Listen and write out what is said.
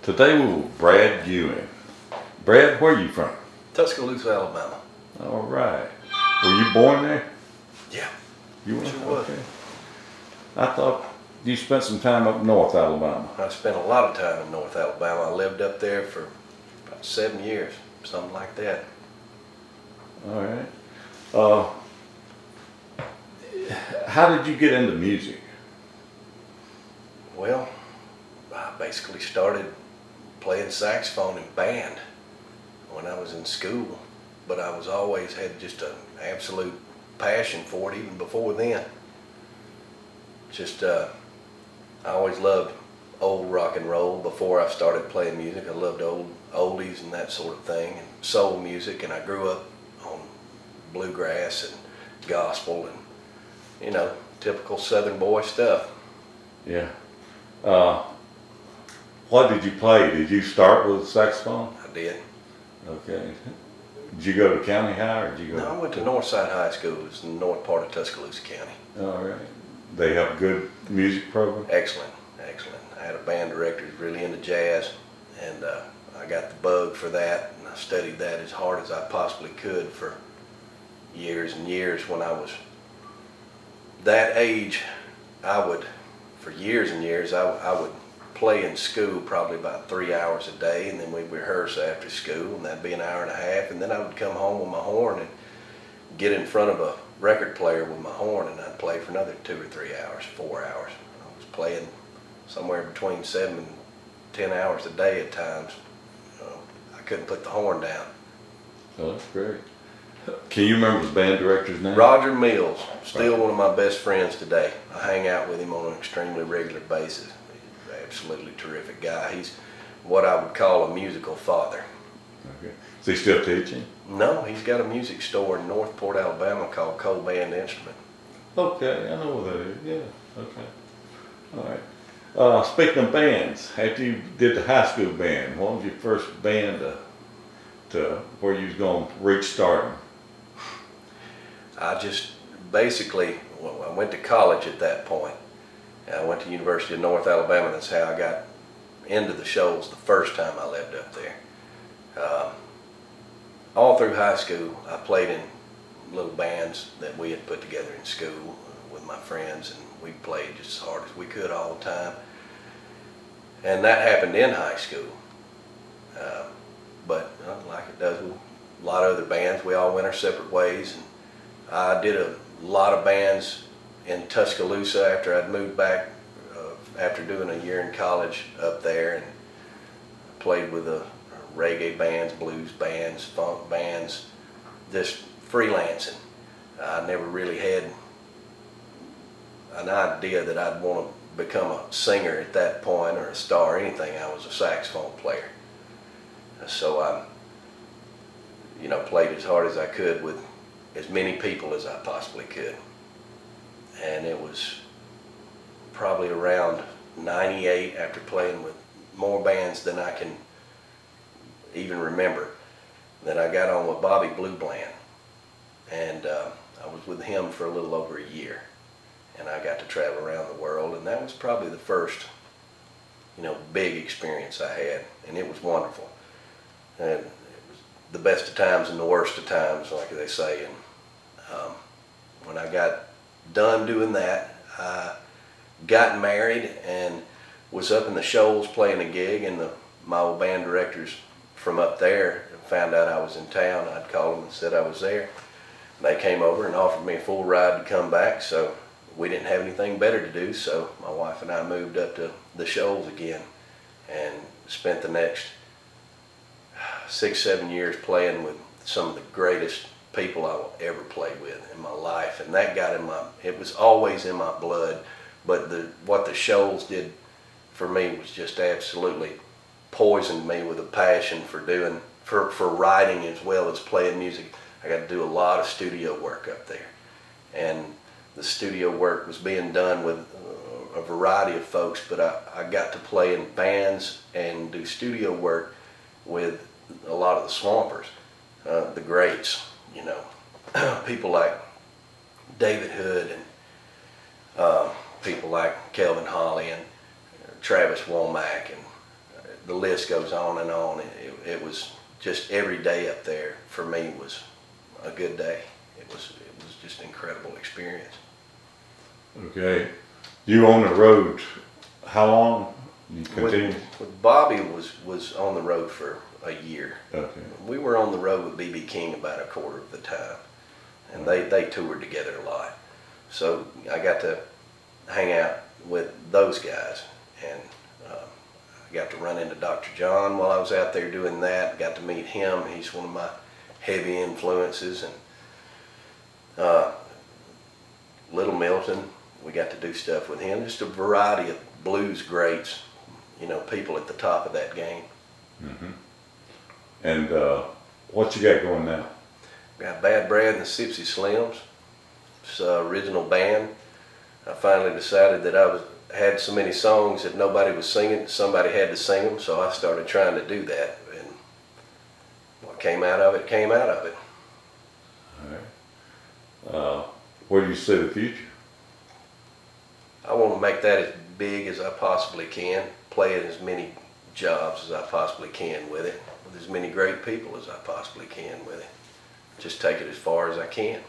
Today we're with Brad Guin. Brad, where are you from? Tuscaloosa, Alabama. All right. Were you born there? Yeah. You were? Sure was. Okay. I thought you spent some time up north Alabama. I spent a lot of time in North Alabama. I lived up there for about 7 years, something like that. All right. How did you get into music? Well, I basically started playing saxophone in band when I was in school, but I was always had just an absolute passion for it even before then. Just I always loved old rock and roll before I started playing music. I loved old oldies and that sort of thing, and soul music, and I grew up on bluegrass and gospel and, you know, typical Southern boy stuff. Yeah. What did you play? Did you start with saxophone? I did. Okay. Did you go to County High, or did you go? No, I went to Northside High School. It's in the north part of Tuscaloosa County. All right. They have good music program? Excellent, excellent. I had a band director who's really into jazz, and I got the bug for that, and I studied that as hard as I possibly could for years and years. When I was that age, for years and years, I would play in school probably about 3 hours a day, and then we'd rehearse after school, and that'd be an hour and a half, and then I would come home with my horn and get in front of a record player with my horn, and I'd play for another 2 or 3 hours, 4 hours. I was playing somewhere between 7 and 10 hours a day at times. I couldn't put the horn down. Oh, that's great. Can you remember the band director's name? Roger Mills, still one of my best friends today. I hang out with him on an extremely regular basis. He's an absolutely terrific guy. He's what I would call a musical father. Okay. Is he still teaching? No, he's got a music store in Northport, Alabama called Cole Band Instrument. Okay, I know where that is. Yeah, okay. All right. Speaking of bands, after you did the high school band, what was your first band to where you was going to reach stardom? I just basically, well, I went to college at that point. I went to the University of North Alabama. That's how I got into the Shoals the first time I lived up there. All through high school, I played in little bands that we had put together in school with my friends, and we played just as hard as we could all the time. And that happened in high school. But like it does with a lot of other bands, we all went our separate ways. And I did a lot of bands in Tuscaloosa after I'd moved back, after doing a year in college up there, and played with reggae bands, blues bands, funk bands, just freelancing. I never really had an idea that I'd want to become a singer at that point, or a star or anything. I was a saxophone player. So I, played as hard as I could with as many people as I possibly could. And it was probably around '98, after playing with more bands than I can even remember, that I got on with Bobby Blue Bland. And I was with him for a little over a year. And I got to travel around the world, and that was probably the first, big experience I had, and it was wonderful. And it was the best of times and the worst of times, like they say. And when I got done doing that, I got married and was up in the Shoals playing a gig, and my old band directors from up there found out I was in town. I'd called them and said I was there. And they came over and offered me a full ride to come back, so we didn't have anything better to do, so my wife and I moved up to the Shoals again and spent the next 6-7 years playing with some of the greatest people I will ever play with in my life. And that got it was always in my blood, but what the Shoals did for me was just absolutely poisoned me with a passion for writing as well as playing music. I got to do a lot of studio work up there, and the studio work was being done with a variety of folks, but I got to play in bands and do studio work with a lot of the swampers, the greats, people like David Hood, and people like Kelvin Holly and Travis Wammack, and the list goes on and on. It was just every day up there for me was a good day. It was just an incredible experience. Okay. You on the road, how long? You continue? With Bobby was on the road for a year. Okay. We were on the road with B.B. King about a quarter of the time. And they toured together a lot. So I got to hang out with those guys. And I got to run into Dr. John while I was out there doing that. Got to meet him. He's one of my heavy influences. And Little Milton, we got to do stuff with him. Just a variety of blues greats, you know, people at the top of that game. Mm-hmm. And what you got going now? Got Bad Brad and the Sipsy Slims. It's an original band. I finally decided that I had so many songs that nobody was singing, somebody had to sing them, so I started trying to do that. And what came out of it, came out of it. All right. Where do you see the future? I want to make that as big as I possibly can, play it as many jobs as I possibly can with it, with as many great people as I possibly can with it. Just take it as far as I can.